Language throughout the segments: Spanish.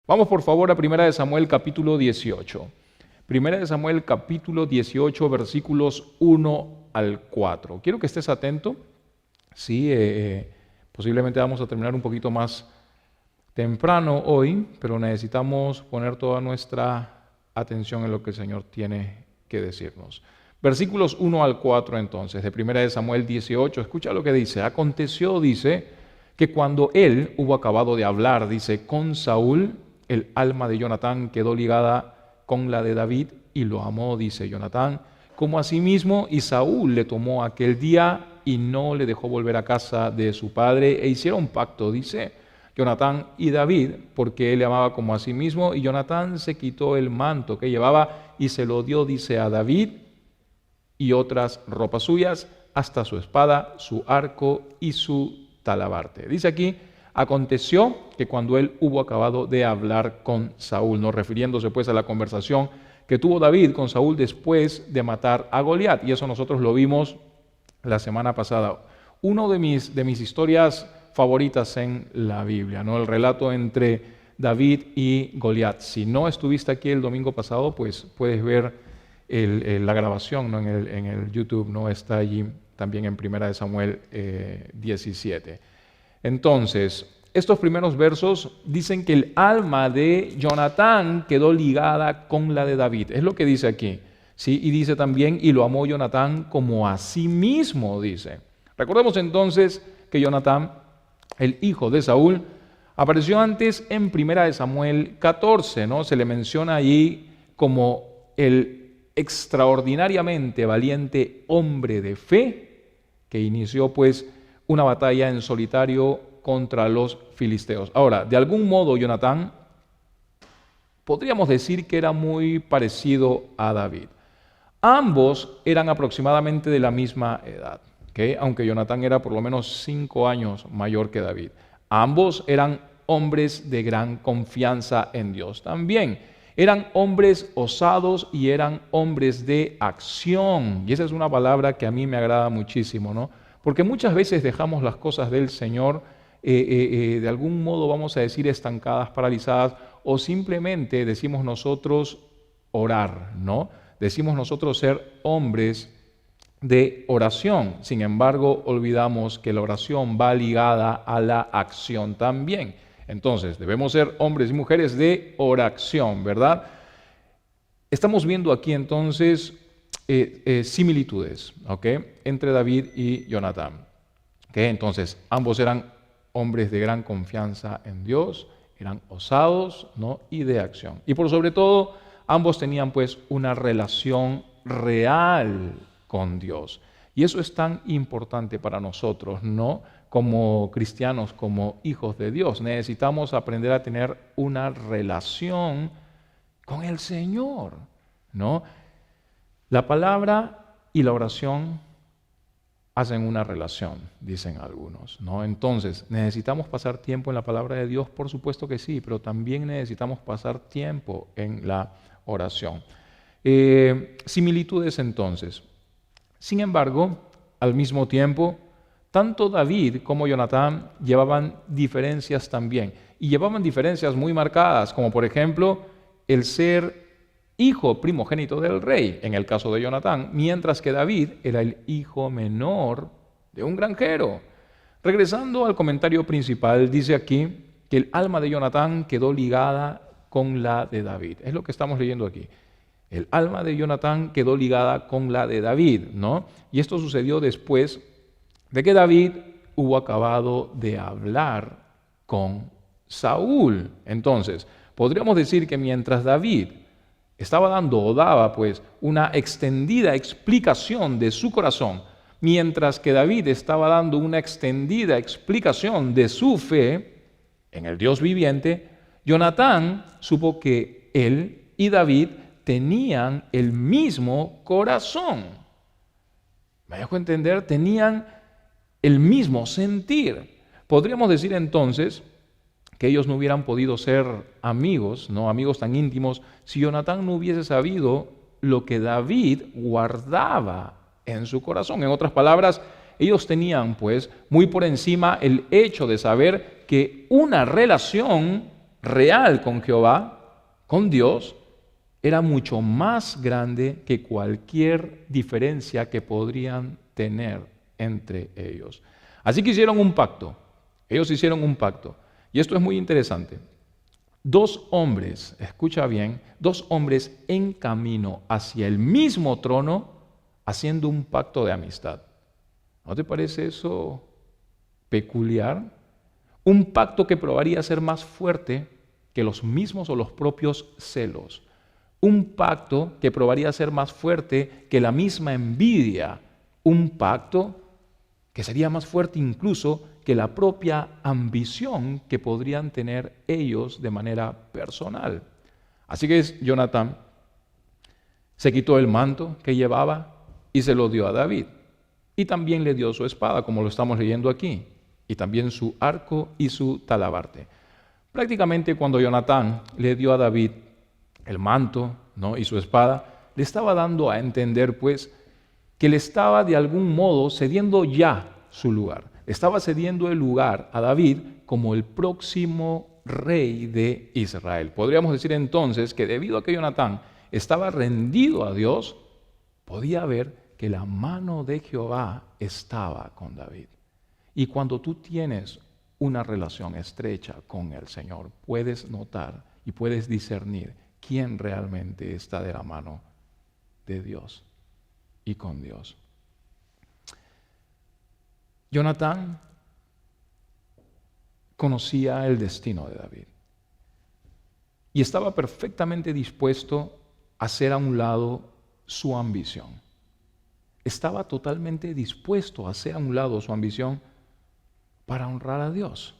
Vamos por favor a Primera de Samuel capítulo 18. Primera de Samuel capítulo 18 versículos 1 al 4. Quiero que estés atento. Sí, posiblemente vamos a terminar un poquito más temprano hoy, pero necesitamos poner toda nuestra atención en lo que el Señor tiene que decirnos. Versículos 1 al 4 entonces, de Primera de Samuel 18. Escucha lo que dice. Aconteció, dice, que cuando él hubo acabado de hablar, dice, con Saúl, el alma de Jonatán quedó ligada con la de David y lo amó, dice Jonatán, como a sí mismo, y Saúl le tomó aquel día y no le dejó volver a casa de su padre, e hicieron pacto, dice Jonatán y David, porque él le amaba como a sí mismo, y Jonatán se quitó el manto que llevaba y se lo dio, dice, a David y otras ropas suyas, hasta su espada, su arco y su talabarte. Dice aquí, aconteció que cuando él hubo acabado de hablar con Saúl, no refiriéndose pues a la conversación que tuvo David con Saúl después de matar a Goliat, y eso nosotros lo vimos la semana pasada. Uno de mis historias favoritas en la Biblia, ¿no? El relato entre David y Goliat. Si no estuviste aquí el domingo pasado, pues puedes ver la grabación, ¿no? en el YouTube, ¿no? Está allí también en Primera de Samuel 17. Entonces, estos primeros versos dicen que el alma de Jonatán quedó ligada con la de David. Es lo que dice aquí. ¿Sí? Y dice también, y lo amó Jonatán como a sí mismo, dice. Recordemos entonces que Jonatán, el hijo de Saúl, apareció antes en Primera de Samuel 14, ¿no? Se le menciona allí como el extraordinariamente valiente hombre de fe que inició pues una batalla en solitario contra los filisteos. Ahora, de algún modo Jonatán podríamos decir que era muy parecido a David. Ambos eran aproximadamente de la misma edad, ¿okay? Aunque Jonatán era por lo menos 5 años mayor que David. Ambos eran hombres de gran confianza en Dios. También eran hombres osados y eran hombres de acción. Y esa es una palabra que a mí me agrada muchísimo, ¿no? Porque muchas veces dejamos las cosas del Señor, de algún modo vamos a decir estancadas, paralizadas, o simplemente decimos nosotros orar, ¿no? Decimos nosotros ser hombres de oración. Sin embargo, olvidamos que la oración va ligada a la acción también. Entonces, debemos ser hombres y mujeres de oración, ¿verdad? Estamos viendo aquí entonces similitudes, ¿ok? Entre David y Jonatán. ¿Okay? Entonces, ambos eran hombres de gran confianza en Dios, eran osados, ¿no? Y de acción. Y por sobre todo, ambos tenían pues una relación real con Dios. Y eso es tan importante para nosotros, ¿no? Como cristianos, como hijos de Dios. Necesitamos aprender a tener una relación con el Señor, ¿no? La palabra y la oración hacen una relación, dicen algunos, ¿no? Entonces, ¿necesitamos pasar tiempo en la palabra de Dios? Por supuesto que sí, pero también necesitamos pasar tiempo en la oración. Similitudes entonces. Sin embargo, al mismo tiempo, tanto David como Jonatán llevaban diferencias también, y llevaban diferencias muy marcadas, como por ejemplo, el ser hijo primogénito del rey, en el caso de Jonatán, mientras que David era el hijo menor de un granjero. Regresando al comentario principal, dice aquí que el alma de Jonatán quedó ligada con la de David. Es lo que estamos leyendo aquí. El alma de Jonatán quedó ligada con la de David, ¿no? Y esto sucedió después de que David hubo acabado de hablar con Saúl. Entonces, podríamos decir que mientras David estaba dando o daba pues una extendida explicación de su corazón, mientras que David estaba dando una extendida explicación de su fe en el Dios viviente, Jonatán supo que él y David tenían el mismo corazón. ¿Me dejo entender? Tenían el mismo sentir. Podríamos decir entonces que ellos no hubieran podido ser amigos, no amigos tan íntimos, si Jonatán no hubiese sabido lo que David guardaba en su corazón. En otras palabras, ellos tenían pues muy por encima el hecho de saber que una relación real con Jehová, con Dios, era mucho más grande que cualquier diferencia que podrían tener entre ellos. Así que hicieron un pacto. Ellos hicieron un pacto. Y esto es muy interesante. Dos hombres, escucha bien, dos hombres en camino hacia el mismo trono, haciendo un pacto de amistad. ¿No te parece eso peculiar? Un pacto que probaría ser más fuerte que los mismos o los propios celos. Un pacto que probaría ser más fuerte que la misma envidia. Un pacto que sería más fuerte incluso que la propia ambición que podrían tener ellos de manera personal. Así que Jonatán se quitó el manto que llevaba y se lo dio a David. Y también le dio su espada, como lo estamos leyendo aquí, y también su arco y su talabarte. Prácticamente cuando Jonatán le dio a David el manto, ¿no?, y su espada, le estaba dando a entender pues que le estaba de algún modo cediendo ya su lugar. Le estaba cediendo el lugar a David como el próximo rey de Israel. Podríamos decir entonces que debido a que Jonatán estaba rendido a Dios, podía ver que la mano de Jehová estaba con David. Y cuando tú tienes una relación estrecha con el Señor, puedes notar y puedes discernir quién realmente está de la mano de Dios y con Dios. Jonatán conocía el destino de David y estaba perfectamente dispuesto a hacer a un lado su ambición. Estaba totalmente dispuesto a hacer a un lado su ambición para honrar a Dios.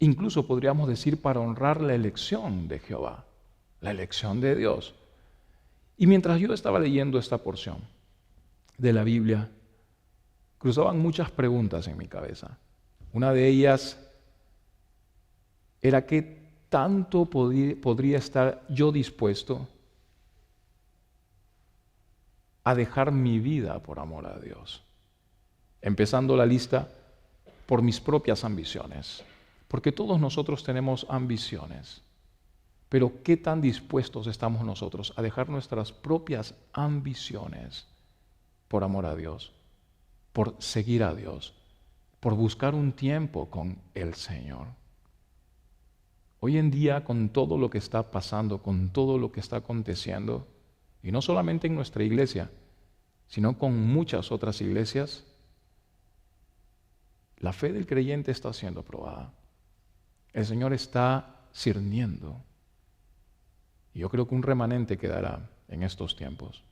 Incluso podríamos decir para honrar la elección de Jehová, la elección de Dios. Y mientras yo estaba leyendo esta porción de la Biblia, cruzaban muchas preguntas en mi cabeza. Una de ellas era qué tanto podría estar yo dispuesto a dejar mi vida por amor a Dios. Empezando la lista por mis propias ambiciones, porque todos nosotros tenemos ambiciones, pero ¿qué tan dispuestos estamos nosotros a dejar nuestras propias ambiciones por amor a Dios, por seguir a Dios, por buscar un tiempo con el Señor? Hoy en día, con todo lo que está pasando, con todo lo que está aconteciendo, y no solamente en nuestra iglesia, sino con muchas otras iglesias, la fe del creyente está siendo probada. El Señor está cirniendo. Y yo creo que un remanente quedará en estos tiempos.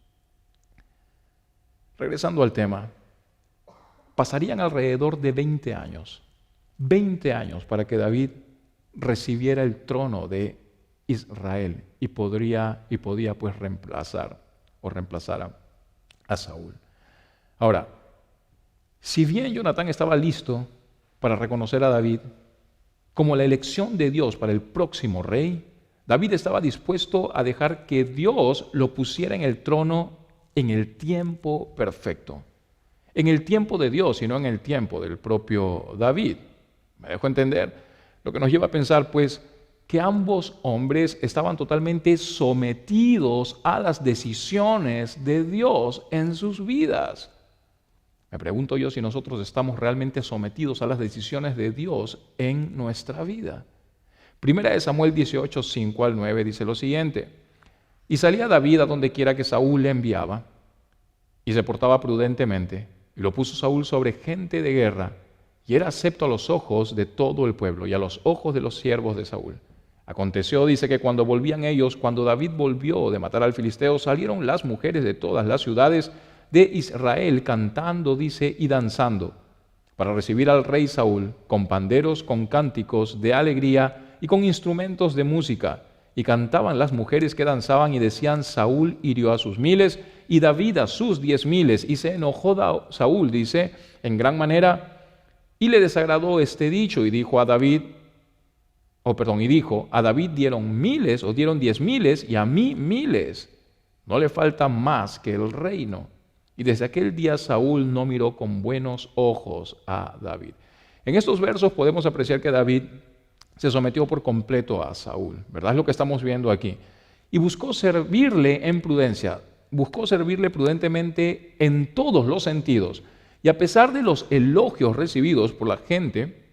Regresando al tema, pasarían alrededor de 20 años para que David recibiera el trono de Israel y podía pues reemplazar a Saúl. Ahora, si bien Jonatán estaba listo para reconocer a David como la elección de Dios para el próximo rey, David estaba dispuesto a dejar que Dios lo pusiera en el trono en el tiempo perfecto. En el tiempo de Dios y no en el tiempo del propio David. ¿Me dejo entender? Lo que nos lleva a pensar, pues, que ambos hombres estaban totalmente sometidos a las decisiones de Dios en sus vidas. Me pregunto yo si nosotros estamos realmente sometidos a las decisiones de Dios en nuestra vida. Primera de Samuel 18, 5 al 9 dice lo siguiente: y salía David a donde quiera que Saúl le enviaba, y se portaba prudentemente, y lo puso Saúl sobre gente de guerra, y era acepto a los ojos de todo el pueblo y a los ojos de los siervos de Saúl. Aconteció, dice, que cuando volvían ellos, cuando David volvió de matar al filisteo, salieron las mujeres de todas las ciudades de Israel cantando, dice, y danzando, para recibir al rey Saúl, con panderos, con cánticos de alegría y con instrumentos de música. Y cantaban las mujeres que danzaban y decían: Saúl hirió a sus 1000 y David a sus 10,000. Y se enojó Saúl, dice, en gran manera, y le desagradó este dicho, y dijo: a David dieron 1000 o dieron 10,000 y a mí 1000. No le falta más que el reino. Y desde aquel día Saúl no miró con buenos ojos a David. En estos versos podemos apreciar que David se sometió por completo a Saúl, ¿verdad? Es lo que estamos viendo aquí. Y buscó servirle en prudencia, buscó servirle prudentemente en todos los sentidos. Y a pesar de los elogios recibidos por la gente,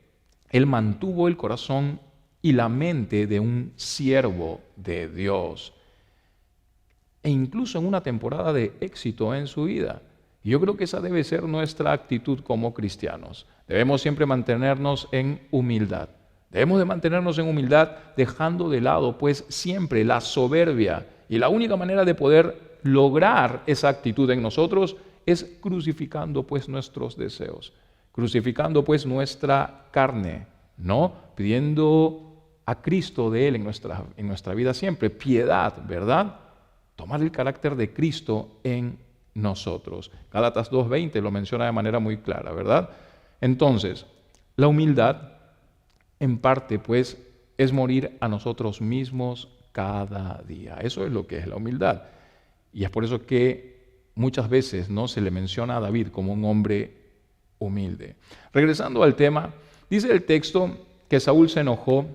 él mantuvo el corazón y la mente de un siervo de Dios. E incluso en una temporada de éxito en su vida. Y yo creo que esa debe ser nuestra actitud como cristianos. Debemos siempre mantenernos en humildad. Debemos de mantenernos en humildad, dejando de lado pues siempre la soberbia. Y la única manera de poder lograr esa actitud en nosotros es crucificando pues nuestros deseos, crucificando pues nuestra carne, ¿no? Pidiendo a Cristo de Él en nuestra vida siempre, piedad, ¿verdad? Tomar el carácter de Cristo en nosotros. Gálatas 2:20 lo menciona de manera muy clara, ¿verdad? Entonces, la humildad en parte pues es morir a nosotros mismos cada día. Eso es lo que es la humildad. Y es por eso que muchas veces no se le menciona a David como un hombre humilde. Regresando al tema, dice el texto que Saúl se enojó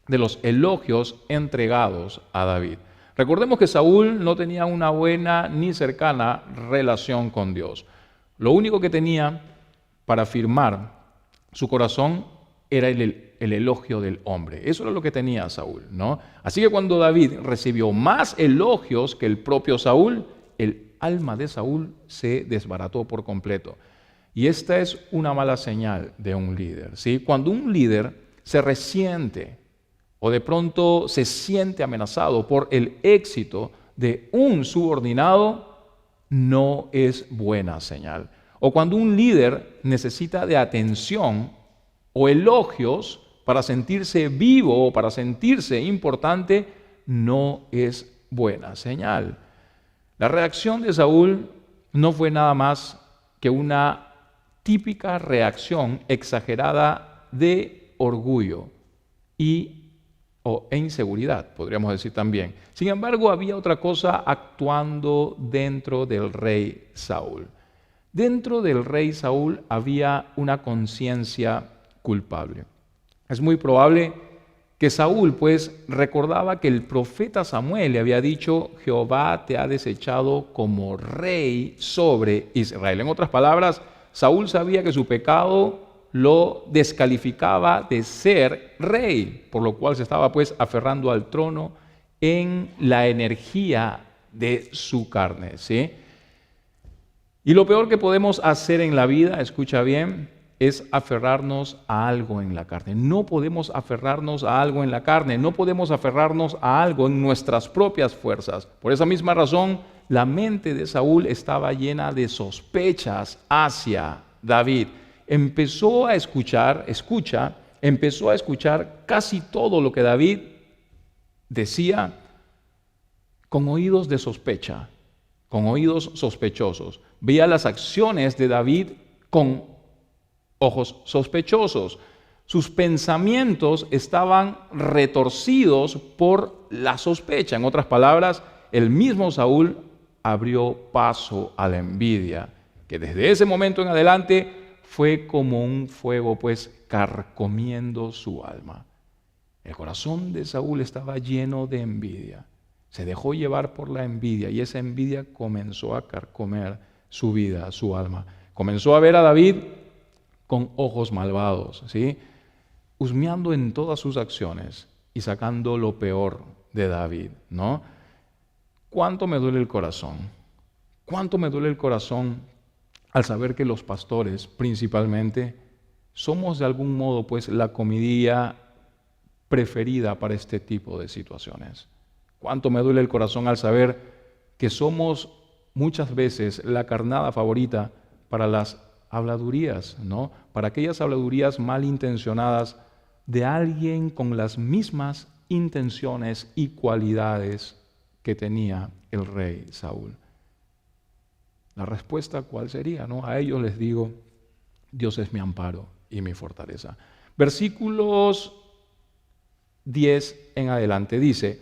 de los elogios entregados a David. Recordemos que Saúl no tenía una buena ni cercana relación con Dios. Lo único que tenía para afirmar su corazón era el elogio del hombre. Eso era lo que tenía Saúl, ¿no? Así que cuando David recibió más elogios que el propio Saúl, el alma de Saúl se desbarató por completo. Y esta es una mala señal de un líder, ¿sí? Cuando un líder se resiente o de pronto se siente amenazado por el éxito de un subordinado, no es buena señal. O cuando un líder necesita de atención o elogios para sentirse vivo o para sentirse importante, no es buena señal. La reacción de Saúl no fue nada más que una típica reacción exagerada de orgullo e inseguridad, podríamos decir también. Sin embargo, había otra cosa actuando dentro del rey Saúl. Dentro del rey Saúl había una conciencia culpable. Es muy probable que Saúl pues recordaba que el profeta Samuel le había dicho: Jehová te ha desechado como rey sobre Israel. En otras palabras, Saúl sabía que su pecado lo descalificaba de ser rey, por lo cual se estaba pues aferrando al trono en la energía de su carne, ¿sí? Y lo peor que podemos hacer en la vida, escucha bien, es aferrarnos a algo en la carne. No podemos aferrarnos a algo en la carne, no podemos aferrarnos a algo en nuestras propias fuerzas. Por esa misma razón, la mente de Saúl estaba llena de sospechas hacia David. Empezó a escuchar casi todo lo que David decía con oídos de sospecha, con oídos sospechosos. Veía las acciones de David con ojos sospechosos. Sus pensamientos estaban retorcidos por la sospecha. En otras palabras, el mismo Saúl abrió paso a la envidia, que desde ese momento en adelante fue como un fuego pues carcomiendo su alma. El corazón de Saúl estaba lleno de envidia. Se dejó llevar por la envidia y esa envidia comenzó a carcomer su vida, su alma. Comenzó a ver a David con ojos malvados, ¿sí? Husmeando en todas sus acciones y sacando lo peor de David, ¿no? ¿Cuánto me duele el corazón? ¿Cuánto me duele el corazón al saber que los pastores, principalmente, somos de algún modo pues la comidilla preferida para este tipo de situaciones? Cuánto me duele el corazón al saber que somos muchas veces la carnada favorita para las habladurías, ¿no? Para aquellas habladurías malintencionadas de alguien con las mismas intenciones y cualidades que tenía el rey Saúl. La respuesta, ¿cuál sería? ¿No? A ellos les digo: Dios es mi amparo y mi fortaleza. Versículos 10 en adelante dice,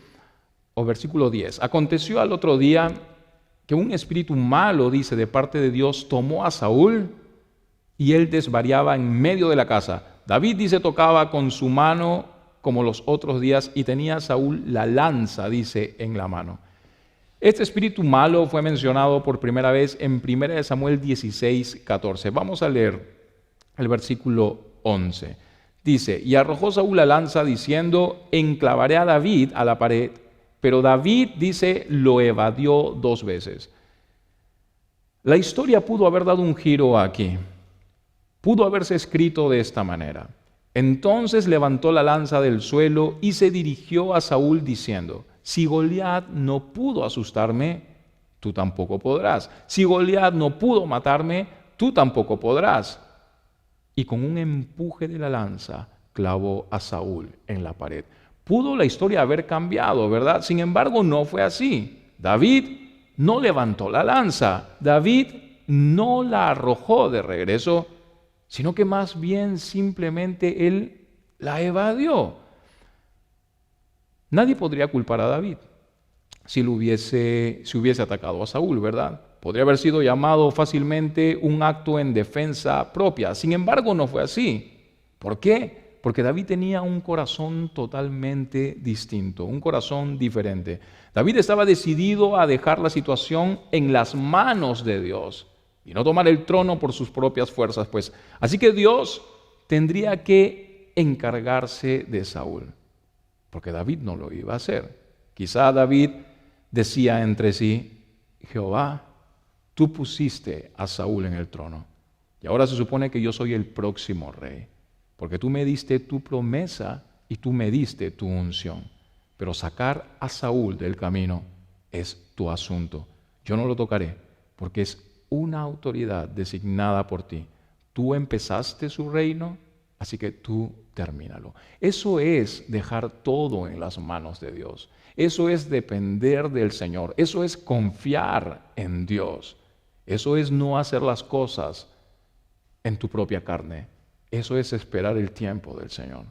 o versículo 10, aconteció al otro día que un espíritu malo, dice, de parte de Dios, tomó a Saúl y él desvariaba en medio de la casa. David, dice, tocaba con su mano como los otros días y tenía Saúl la lanza, dice, en la mano. Este espíritu malo fue mencionado por primera vez en 1 Samuel 16, 14. Vamos a leer el versículo 11. Dice, y arrojó Saúl la lanza diciendo, enclavaré a David a la pared. Pero David, dice, lo evadió 2 veces. La historia pudo haber dado un giro aquí. Pudo haberse escrito de esta manera. Entonces levantó la lanza del suelo y se dirigió a Saúl diciendo, si Goliat no pudo asustarme, tú tampoco podrás. Si Goliat no pudo matarme, tú tampoco podrás. Y con un empuje de la lanza clavó a Saúl en la pared. Pudo la historia haber cambiado, ¿verdad? Sin embargo, no fue así. David no levantó la lanza. David no la arrojó de regreso, sino que más bien simplemente él la evadió. Nadie podría culpar a David si hubiese atacado a Saúl, ¿verdad? Podría haber sido llamado fácilmente un acto en defensa propia. Sin embargo, no fue así. ¿Por qué? Porque David tenía un corazón totalmente distinto, un corazón diferente. David estaba decidido a dejar la situación en las manos de Dios y no tomar el trono por sus propias fuerzas, pues. Así que Dios tendría que encargarse de Saúl, porque David no lo iba a hacer. Quizá David decía entre sí, Jehová, tú pusiste a Saúl en el trono y ahora se supone que yo soy el próximo rey, porque tú me diste tu promesa y tú me diste tu unción. Pero sacar a Saúl del camino es tu asunto. Yo no lo tocaré, porque es una autoridad designada por ti. Tú empezaste su reino, así que tú termínalo. Eso es dejar todo en las manos de Dios. Eso es depender del Señor. Eso es confiar en Dios. Eso es no hacer las cosas en tu propia carne. Eso es esperar el tiempo del Señor.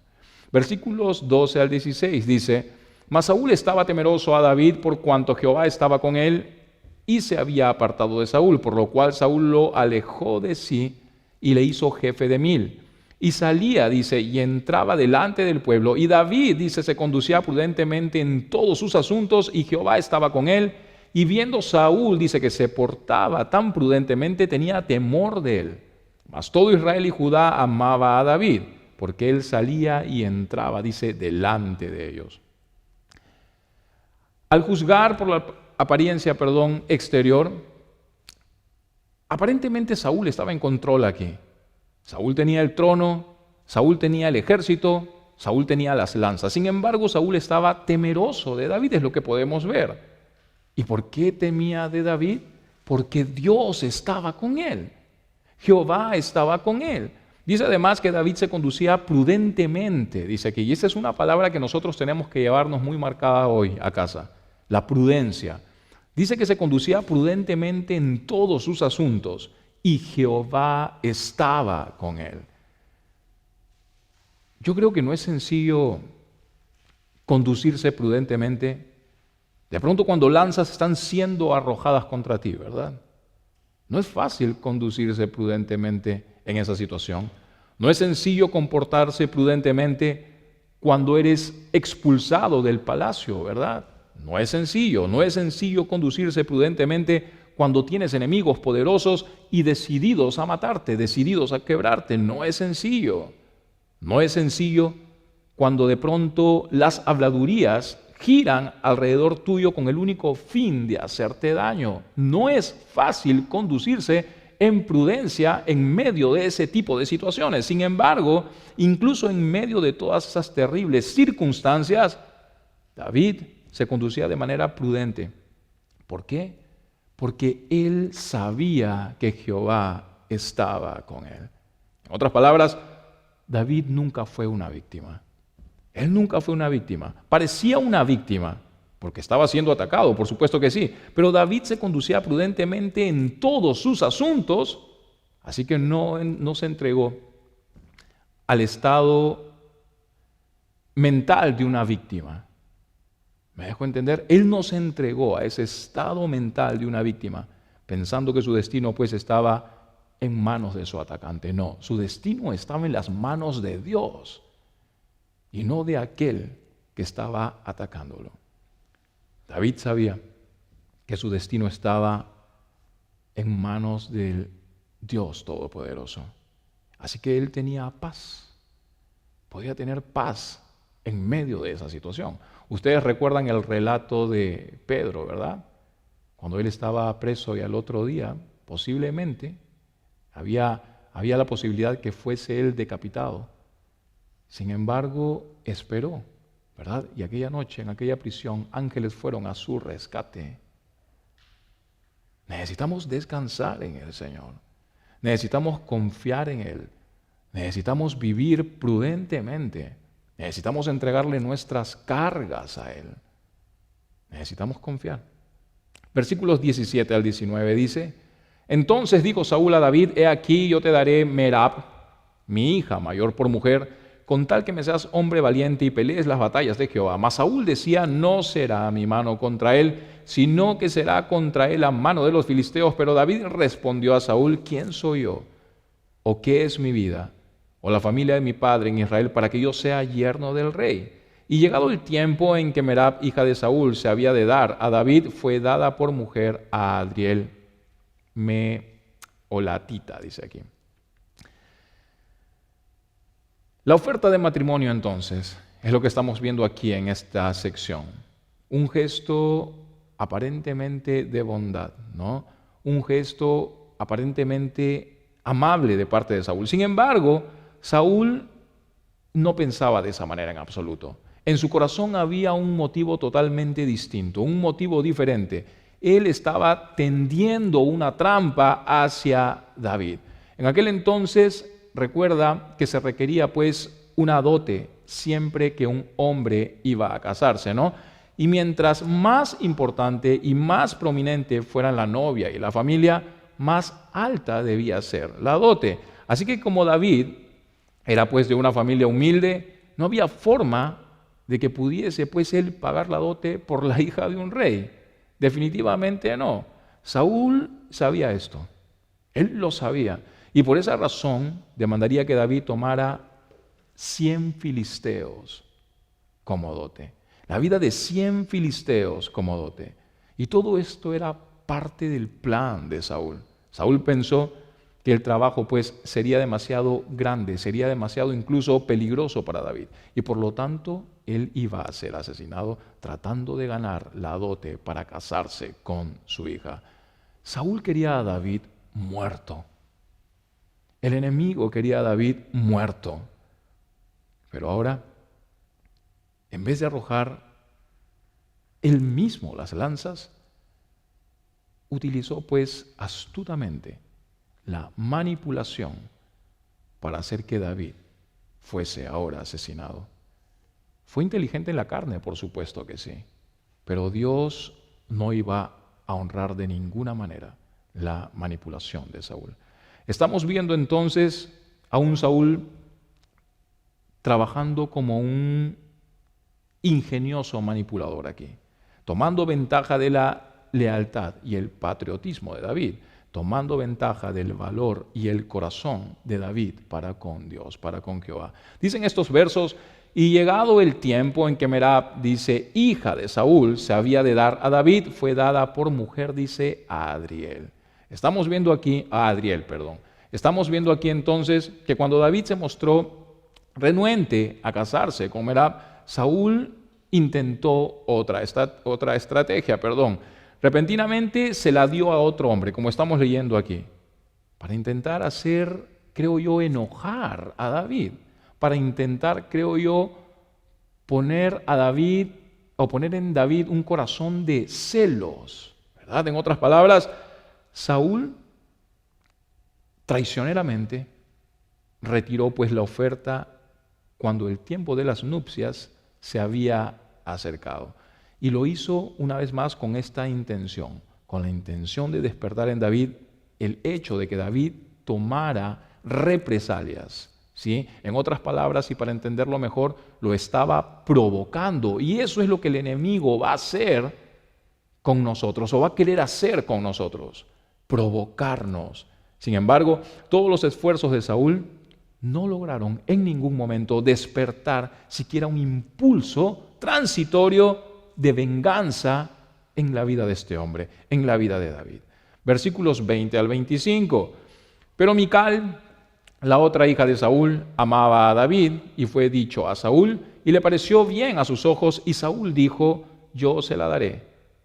Versículos 12 al 16 dice, mas Saúl estaba temeroso a David por cuanto Jehová estaba con él y se había apartado de Saúl, por lo cual Saúl lo alejó de sí y le hizo jefe de 1000. Y salía, dice, y entraba delante del pueblo. Y David, dice, se conducía prudentemente en todos sus asuntos y Jehová estaba con él. Y viendo Saúl, dice, que se portaba tan prudentemente, tenía temor de él. Mas todo Israel y Judá amaba a David, porque él salía y entraba, dice, delante de ellos. Al juzgar por la apariencia, exterior, aparentemente Saúl estaba en control aquí. Saúl tenía el trono, Saúl tenía el ejército, Saúl tenía las lanzas. Sin embargo, Saúl estaba temeroso de David, es lo que podemos ver. ¿Y por qué temía de David? Porque Dios estaba con él. Jehová estaba con él. Dice además que David se conducía prudentemente, dice aquí, y esa es una palabra que nosotros tenemos que llevarnos muy marcada hoy a casa, la prudencia. Dice que se conducía prudentemente en todos sus asuntos y Jehová estaba con él. Yo creo que no es sencillo conducirse prudentemente. De pronto cuando lanzas están siendo arrojadas contra ti, ¿verdad? No es fácil conducirse prudentemente en esa situación. No es sencillo comportarse prudentemente cuando eres expulsado del palacio, ¿verdad? No es sencillo conducirse prudentemente cuando tienes enemigos poderosos y decididos a matarte, decididos a quebrarte. No es sencillo. No es sencillo cuando de pronto las habladurías giran alrededor tuyo con el único fin de hacerte daño. No es fácil conducirse en prudencia en medio de ese tipo de situaciones. Sin embargo, incluso en medio de todas esas terribles circunstancias, David se conducía de manera prudente. ¿Por qué? Porque él sabía que Jehová estaba con él. En otras palabras, David nunca fue una víctima. Él nunca fue una víctima. Parecía una víctima porque estaba siendo atacado, por supuesto que sí. Pero David se conducía prudentemente en todos sus asuntos, así que no se entregó al estado mental de una víctima. ¿Me dejo entender? Él no se entregó a ese estado mental de una víctima, pensando que su destino pues estaba en manos de su atacante. No, su destino estaba en las manos de Dios. y no de aquel que estaba atacándolo. David sabía que su destino estaba en manos del Dios Todopoderoso. Así que él tenía paz, podía tener paz en medio de esa situación. Ustedes recuerdan el relato de Pedro, ¿verdad? Cuando él estaba preso y al otro día, posiblemente, había la posibilidad que fuese él decapitado. Sin embargo, esperó, ¿verdad? Y aquella noche, en aquella prisión, ángeles fueron a su rescate. Necesitamos descansar en el Señor. Necesitamos confiar en Él. Necesitamos vivir prudentemente. Necesitamos entregarle nuestras cargas a Él. Necesitamos confiar. Versículos 17 al 19 dice: Entonces dijo Saúl a David: He aquí, yo te daré Merab, mi hija mayor, por mujer, con tal que me seas hombre valiente y pelees las batallas de Jehová. Mas Saúl decía: No será mi mano contra él, sino que será contra él la mano de los filisteos. Pero David respondió a Saúl: ¿Quién soy yo? ¿O qué es mi vida? ¿O la familia de mi padre en Israel para que yo sea yerno del rey? Y llegado el tiempo en que Merab, hija de Saúl, se había de dar a David, fue dada por mujer a Adriel Meholatita, dice aquí. La oferta de matrimonio, entonces, es lo que estamos viendo aquí en esta sección. Un gesto aparentemente de bondad, ¿no? Un gesto aparentemente amable de parte de Saúl. Sin embargo, Saúl no pensaba de esa manera en absoluto. En su corazón había un motivo totalmente distinto, un motivo diferente. Él estaba tendiendo una trampa hacia David. En aquel entonces, recuerda que se requería pues una dote siempre que un hombre iba a casarse, ¿no? Y mientras más importante y más prominente fueran la novia y la familia, más alta debía ser la dote. Así que como David era pues de una familia humilde, no había forma de que pudiese pues él pagar la dote por la hija de un rey. Definitivamente no. Saúl sabía esto. Él lo sabía. Y por esa razón demandaría que David tomara 100 filisteos como dote. La vida de 100 filisteos como dote. Y todo esto era parte del plan de Saúl. Saúl pensó que el trabajo pues sería demasiado grande, sería demasiado incluso peligroso para David. Y por lo tanto, él iba a ser asesinado tratando de ganar la dote para casarse con su hija. Saúl quería a David muerto. El enemigo quería a David muerto. Pero ahora, en vez de arrojar él mismo las lanzas, utilizó pues astutamente la manipulación para hacer que David fuese ahora asesinado. Fue inteligente en la carne, por supuesto que sí, pero Dios no iba a honrar de ninguna manera la manipulación de Saúl. Estamos viendo entonces a un Saúl trabajando como un ingenioso manipulador aquí, tomando ventaja de la lealtad y el patriotismo de David, tomando ventaja del valor y el corazón de David para con Dios, para con Jehová. Dicen estos versos: y llegado el tiempo en que Merab, dice, hija de Saúl, se había de dar a David, fue dada por mujer, dice, a Adriel. Estamos viendo aquí, a Adriel, perdón. Estamos viendo aquí entonces que cuando David se mostró renuente a casarse con Merab, Saúl intentó otra estrategia. Repentinamente se la dio a otro hombre, como estamos leyendo aquí, para intentar hacer, creo yo, enojar a David, para intentar, creo yo, poner en David un corazón de celos, ¿verdad? En otras palabras, Saúl traicioneramente retiró pues la oferta cuando el tiempo de las nupcias se había acercado. Y lo hizo una vez más con esta intención, con la intención de despertar en David el hecho de que David tomara represalias, ¿sí? En otras palabras, y para entenderlo mejor, lo estaba provocando. Y eso es lo que el enemigo va a hacer con nosotros, o va a querer hacer con nosotros, provocarnos. Sin embargo, todos los esfuerzos de Saúl no lograron en ningún momento despertar siquiera un impulso transitorio de venganza en la vida de este hombre, en la vida de David. Versículos 20 al 25. Pero Mical, la otra hija de Saúl, amaba a David, y fue dicho a Saúl, y le pareció bien a sus ojos, y Saúl dijo: yo se la daré,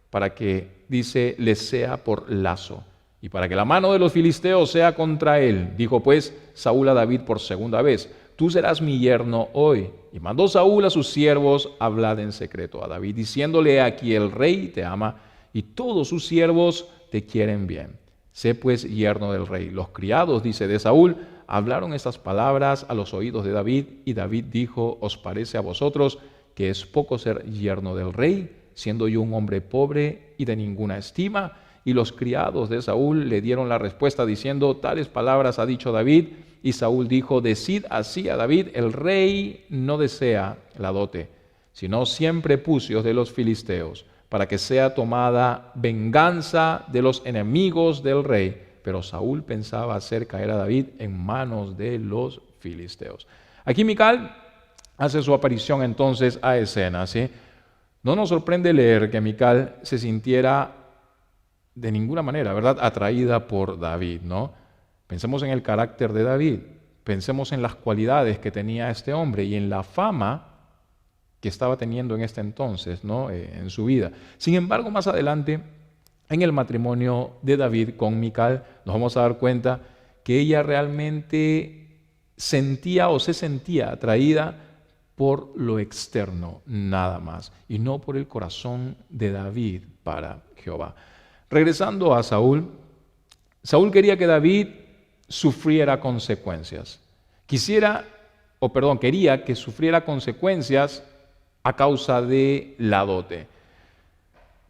para que, dice, le sea por lazo, y para que la mano de los filisteos sea contra él. Dijo pues Saúl a David por segunda vez: tú serás mi yerno hoy. Y mandó Saúl a sus siervos: hablad en secreto a David, diciéndole: aquí el rey te ama, y todos sus siervos te quieren bien. Sé pues yerno del rey. Los criados, dice, de Saúl hablaron estas palabras a los oídos de David, y David dijo: ¿os parece a vosotros que es poco ser yerno del rey, siendo yo un hombre pobre y de ninguna estima? Y los criados de Saúl le dieron la respuesta diciendo: tales palabras ha dicho David. Y Saúl dijo: decid así a David: el rey no desea la dote, sino 100 prepucios de los filisteos, para que sea tomada venganza de los enemigos del rey. Pero Saúl pensaba hacer caer a David en manos de los filisteos. Aquí Mical hace su aparición entonces a escena, ¿sí? No nos sorprende leer que Mical se sintiera de ninguna manera, ¿verdad?, atraída por David, ¿no? Pensemos en el carácter de David, pensemos en las cualidades que tenía este hombre y en la fama que estaba teniendo en este entonces, ¿no?, en su vida. Sin embargo, más adelante, en el matrimonio de David con Mical, nos vamos a dar cuenta que ella realmente sentía o se sentía atraída por lo externo, nada más, y no por el corazón de David para Jehová. Regresando a Saúl, Saúl quería que David sufriera consecuencias. Quería que sufriera consecuencias a causa de la dote.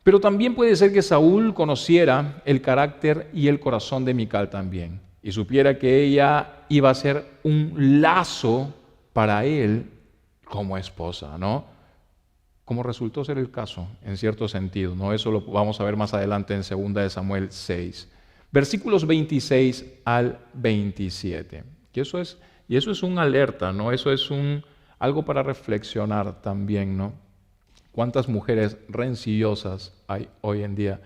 Pero también puede ser que Saúl conociera el carácter y el corazón de Mical también, y supiera que ella iba a ser un lazo para él como esposa, ¿no? Como resultó ser el caso, en cierto sentido, ¿no? Eso lo vamos a ver más adelante en 2 de Samuel 6. Versículos 26 al 27. Y eso es una alerta, ¿no? Eso es algo para reflexionar también, ¿no? ¿Cuántas mujeres rencillosas hay hoy en día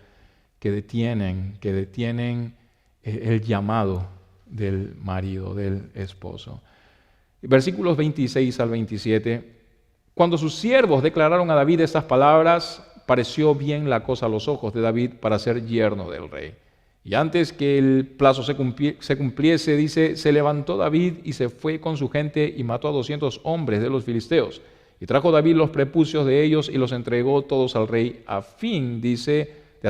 que detienen el llamado del marido, del esposo? Versículos 26 al 27. Cuando sus siervos declararon a David estas palabras, pareció bien la cosa a los ojos de David para ser yerno del rey. Y antes que el plazo se cumpliese, dice, se levantó David y se fue con su gente y mató a 200 hombres de los filisteos. Y trajo David los prepucios de ellos y los entregó todos al rey a fin, dice, de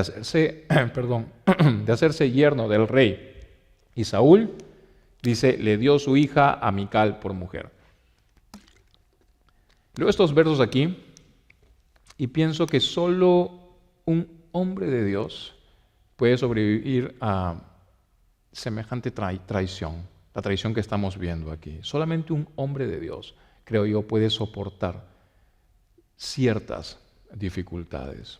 hacerse yerno del rey. Y Saúl, dice, le dio su hija a Mical por mujer. Leo estos versos aquí y pienso que solo un hombre de Dios puede sobrevivir a semejante traición, la traición que estamos viendo aquí. Solamente un hombre de Dios, creo yo, puede soportar ciertas dificultades.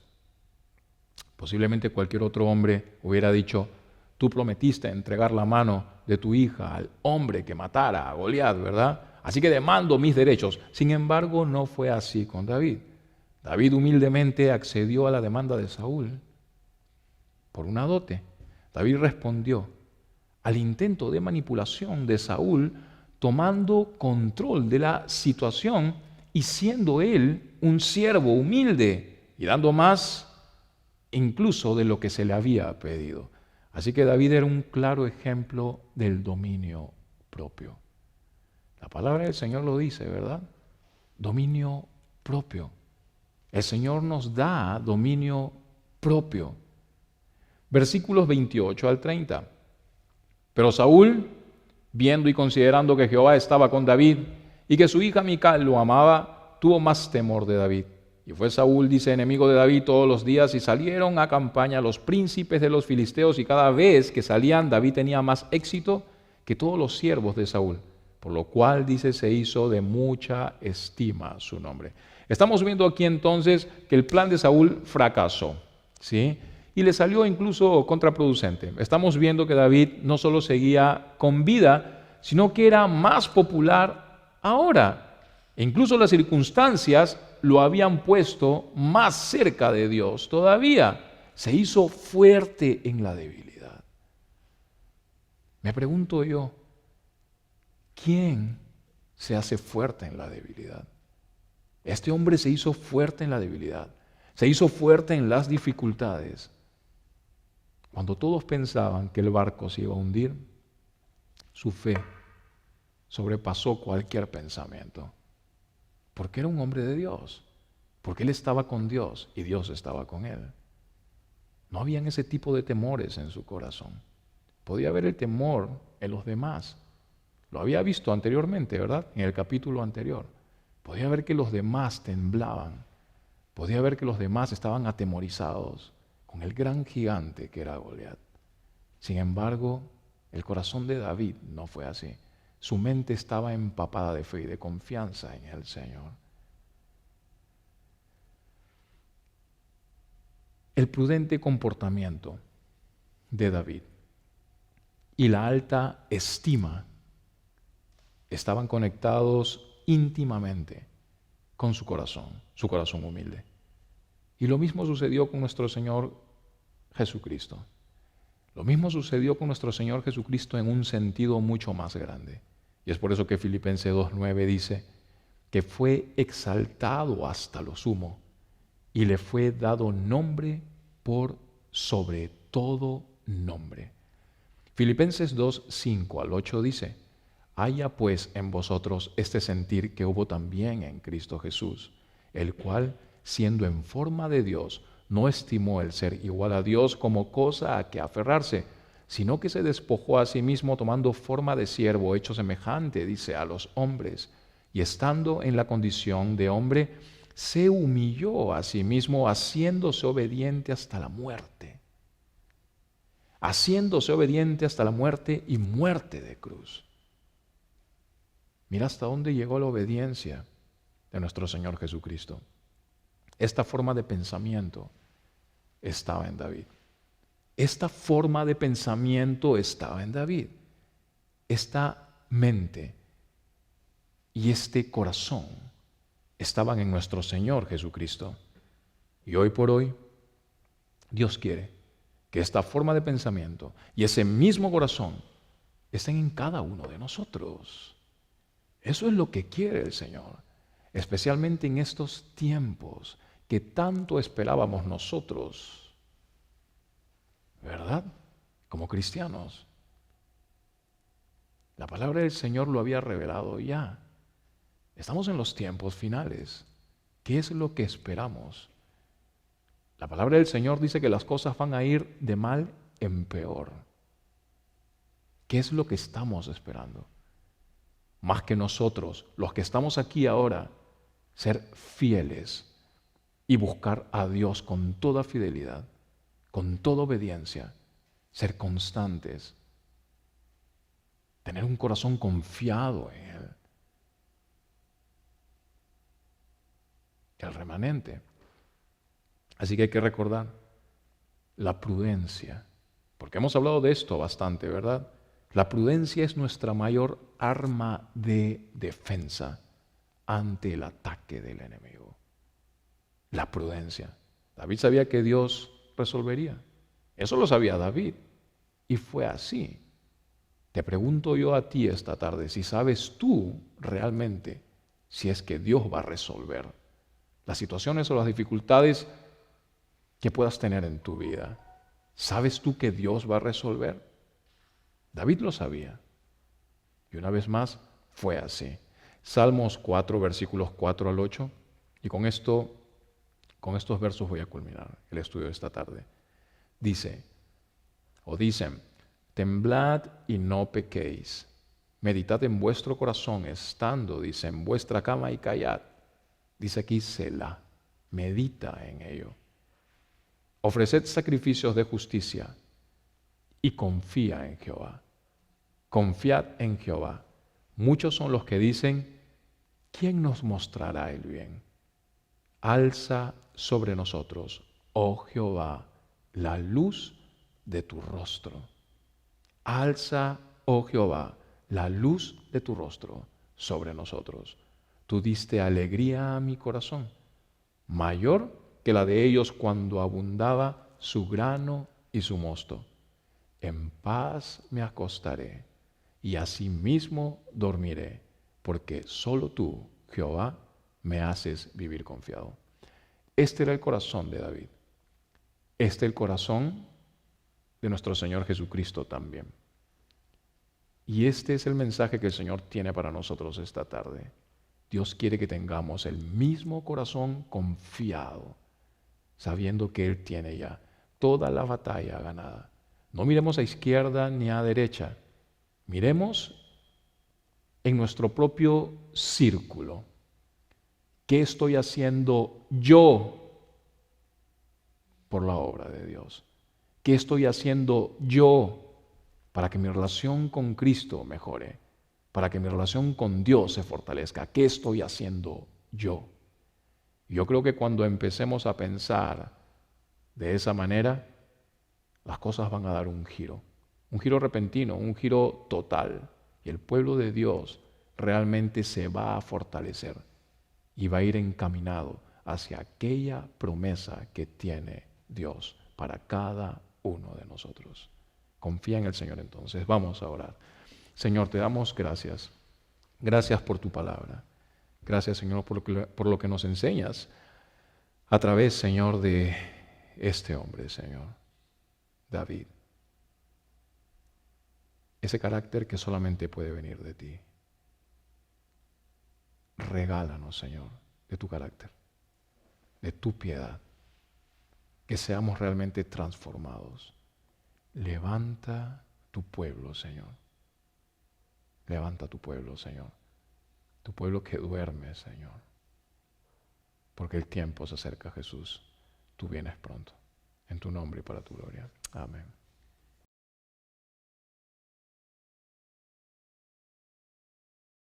Posiblemente cualquier otro hombre hubiera dicho: tú prometiste entregar la mano de tu hija al hombre que matara a Goliat, ¿verdad? Así que demando mis derechos. Sin embargo, no fue así con David. David humildemente accedió a la demanda de Saúl por una dote. David respondió al intento de manipulación de Saúl, tomando control de la situación y siendo él un siervo humilde y dando más incluso de lo que se le había pedido. Así que David era un claro ejemplo del dominio propio. La palabra del Señor lo dice, ¿verdad? Dominio propio. El Señor nos da dominio propio. Versículos 28 al 30. Pero Saúl, viendo y considerando que Jehová estaba con David y que su hija Mical lo amaba, tuvo más temor de David. Y fue Saúl, dice, enemigo de David todos los días, y salieron a campaña los príncipes de los filisteos, y cada vez que salían David tenía más éxito que todos los siervos de Saúl. Por lo cual, dice, se hizo de mucha estima su nombre. Estamos viendo aquí entonces que el plan de Saúl fracasó, ¿sí? Y le salió incluso contraproducente. Estamos viendo que David no solo seguía con vida, sino que era más popular ahora. E incluso las circunstancias lo habían puesto más cerca de Dios todavía. Se hizo fuerte en la debilidad. Me pregunto yo, ¿quién se hace fuerte en la debilidad? Este hombre se hizo fuerte en la debilidad, se hizo fuerte en las dificultades. Cuando todos pensaban que el barco se iba a hundir, su fe sobrepasó cualquier pensamiento. Porque era un hombre de Dios, porque él estaba con Dios y Dios estaba con él. No habían ese tipo de temores en su corazón. Podía haber el temor en los demás. Lo había visto anteriormente, ¿verdad? En el capítulo anterior. Podía ver que los demás temblaban. Podía ver que los demás estaban atemorizados con el gran gigante que era Goliat. Sin embargo, el corazón de David no fue así. Su mente estaba empapada de fe y de confianza en el Señor. El prudente comportamiento de David y la alta estima estaban conectados íntimamente con su corazón humilde. Y lo mismo sucedió con nuestro Señor Jesucristo. Lo mismo sucedió con nuestro Señor Jesucristo en un sentido mucho más grande. Y es por eso que Filipenses 2:9 dice que fue exaltado hasta lo sumo y le fue dado nombre por sobre todo nombre. Filipenses 2:5-8 dice: haya pues en vosotros este sentir que hubo también en Cristo Jesús, el cual, siendo en forma de Dios, no estimó el ser igual a Dios como cosa a que aferrarse, sino que se despojó a sí mismo tomando forma de siervo, hecho semejante, dice, a los hombres, y estando en la condición de hombre, se humilló a sí mismo, haciéndose obediente hasta la muerte. Haciéndose obediente hasta la muerte y muerte de cruz. Mira hasta dónde llegó la obediencia de nuestro Señor Jesucristo. Esta forma de pensamiento estaba en David. Esta forma de pensamiento estaba en David. Esta mente y este corazón estaban en nuestro Señor Jesucristo. Y hoy por hoy, Dios quiere que esta forma de pensamiento y ese mismo corazón estén en cada uno de nosotros. Eso es lo que quiere el Señor, especialmente en estos tiempos que tanto esperábamos nosotros, ¿verdad? Como cristianos. La palabra del Señor lo había revelado ya. Estamos en los tiempos finales. ¿Qué es lo que esperamos? La palabra del Señor dice que las cosas van a ir de mal en peor. ¿Qué es lo que estamos esperando? Más que nosotros, los que estamos aquí ahora, ser fieles y buscar a Dios con toda fidelidad, con toda obediencia, ser constantes, tener un corazón confiado en Él. El remanente. Así que hay que recordar la prudencia, porque hemos hablado de esto bastante, ¿verdad? La prudencia es nuestra mayor arma de defensa ante el ataque del enemigo. La prudencia. David sabía que Dios resolvería. Eso lo sabía David. Y fue así. Te pregunto yo a ti esta tarde si sabes tú realmente si es que Dios va a resolver las situaciones o las dificultades que puedas tener en tu vida. ¿Sabes tú que Dios va a resolver? David lo sabía. Y una vez más, fue así. Salmos 4, versículos 4-8. Y con estos versos voy a culminar el estudio de esta tarde. Dicen, temblad y no pequéis. Meditad en vuestro corazón, estando, dice, en vuestra cama y callad. Dice aquí, Selah, medita en ello. Ofreced sacrificios de justicia y confía en Jehová. Confiad en Jehová. Muchos son los que dicen, ¿quién nos mostrará el bien? Alza sobre nosotros, oh Jehová, la luz de tu rostro. Alza, oh Jehová, la luz de tu rostro sobre nosotros. Tú diste alegría a mi corazón, mayor que la de ellos cuando abundaba su grano y su mosto. En paz me acostaré y asimismo dormiré, porque solo tú, Jehová, me haces vivir confiado. Este era el corazón de David. Este es el corazón de nuestro Señor Jesucristo también. Y este es el mensaje que el Señor tiene para nosotros esta tarde. Dios quiere que tengamos el mismo corazón confiado, sabiendo que Él tiene ya toda la batalla ganada. No miremos a izquierda ni a derecha. Miremos en nuestro propio círculo. ¿Qué estoy haciendo yo por la obra de Dios? ¿Qué estoy haciendo yo para que mi relación con Cristo mejore? Para que mi relación con Dios se fortalezca. ¿Qué estoy haciendo yo? Yo creo que cuando empecemos a pensar de esa manera, las cosas van a dar un giro repentino, un giro total. Y el pueblo de Dios realmente se va a fortalecer y va a ir encaminado hacia aquella promesa que tiene Dios para cada uno de nosotros. Confía en el Señor entonces. Vamos a orar. Señor, te damos gracias. Gracias por tu palabra. Gracias, Señor, por lo que nos enseñas a través, Señor, de este hombre, Señor, David. Ese carácter que solamente puede venir de ti. Regálanos, Señor, de tu carácter, de tu piedad, que seamos realmente transformados. Levanta tu pueblo, Señor. Levanta tu pueblo, Señor. Tu pueblo que duerme, Señor. Porque el tiempo se acerca, Jesús. Tú vienes pronto. En tu nombre y para tu gloria. Amén.